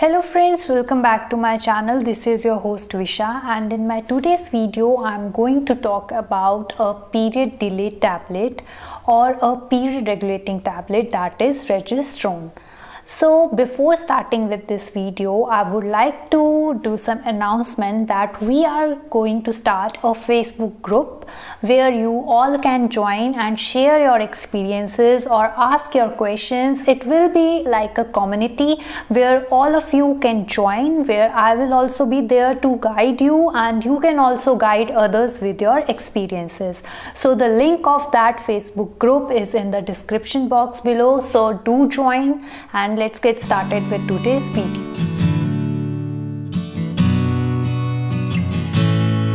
Hello friends, welcome back to my channel. This is your host Visha, and in my today's video I'm going to talk about a period delay tablet or a period regulating tablet, that is Regestrone. So before starting with this video, I would like to do some announcement that we are going to start a Facebook group where you all can join and share your experiences or ask your questions. It will be like a community where all of you can join, where I will also be there to guide you and you can also guide others with your experiences. So the link of that Facebook group is in the description box below. So do join and let's get started with today's video.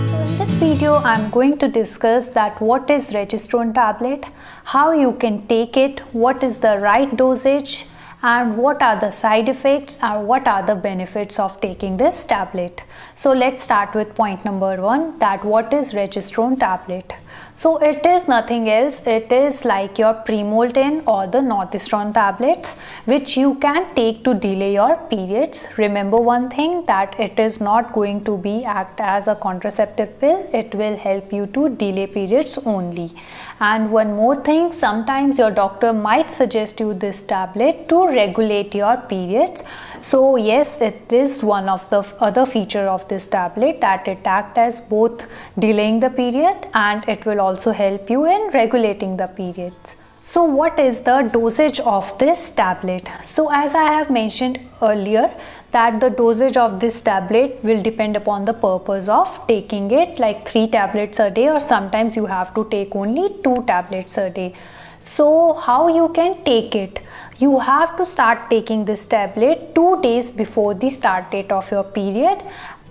So in this video I'm going to discuss that what is Regestrone tablet, how you can take it, what is the right dosage, and what are the side effects and what are the benefits of taking this tablet. So let's start with point number 1, that what is Regestrone tablet. So it is nothing else, it is like your Primoten or the Northistrone tablets which you can take to delay your periods. Remember one thing, that it is not going to be act as a contraceptive pill, it will help you to delay periods only. And one more thing, sometimes your doctor might suggest you this tablet to regulate your periods. So yes, it is one of the other feature of this tablet, that it acts as both delaying the period and it will also help you in regulating the periods. So what is the dosage of this tablet? So as I have mentioned earlier, that the dosage of this tablet will depend upon the purpose of taking it, like 3 tablets a day, or sometimes you have to take only 2 tablets a day. So how you can take it? You have to start taking this tablet 2 days before the start date of your period.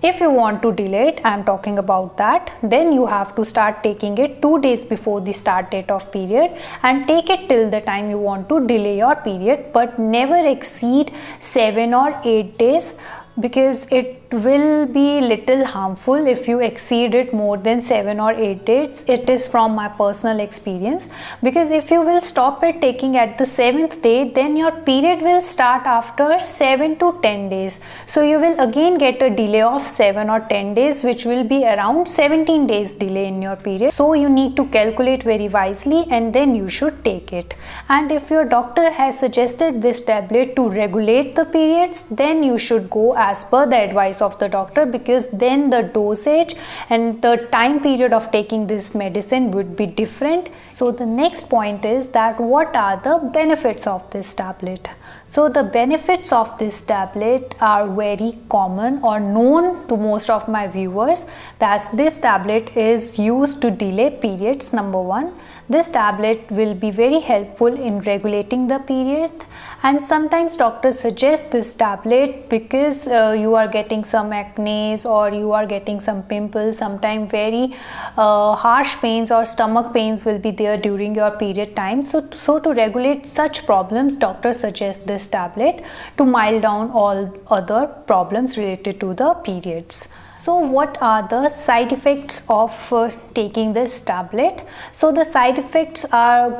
If you want to delay it, I am talking about that, then you have to start taking it 2 days before the start date of period and take it till the time you want to delay your period, but never exceed 7 or 8 days, because it will be little harmful if you exceed it more than 7 or 8 days. It is from my personal experience, because if you will stop it taking at the 7th day, then your period will start after 7 to 10 days. So you will again get a delay of 7 or 10 days, which will be around 17 days delay in your period. So you need to calculate very wisely and then you should take it. And if your doctor has suggested this tablet to regulate the periods, then you should go as per the advice of the doctor, because then the dosage and the time period of taking this medicine would be different. So the next point is that what are the benefits of this tablet. So the benefits of this tablet are very common or known to most of my viewers, that this tablet is used to delay periods. Number 1, this tablet will be very helpful in regulating the period, and sometimes doctors suggest this tablet because you are getting some acne or you are getting some pimples. Sometimes very harsh pains or stomach pains will be there during your period time. So to regulate such problems, doctors suggest this tablet to mild down all other problems related to the periods. So what are the side effects of taking this tablet? So the side effects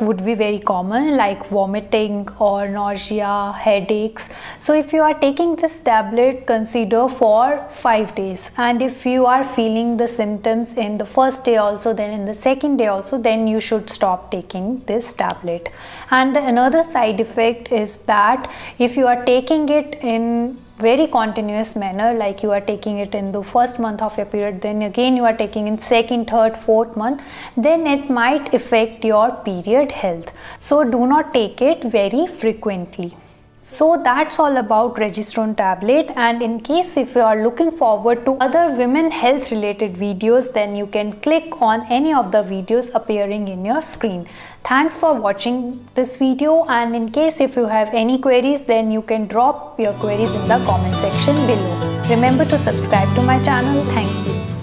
would be very common, like vomiting or nausea, headaches. So if you are taking this tablet, consider for 5 days, and if you are feeling the symptoms in the first day also, then in the second day also, then you should stop taking this tablet. And another side effect is that if you are taking it in very continuous manner, like you are taking it in the first month of your period, then again you are taking in second, third, fourth month, then it might affect your period health. So do not take it very frequently. So that's all about Regestrone tablet, and in case if you are looking forward to other women health related videos, then you can click on any of the videos appearing in your screen. Thanks for watching this video, and in case if you have any queries, then you can drop your queries in the comment section below. Remember to subscribe to my channel. Thank you.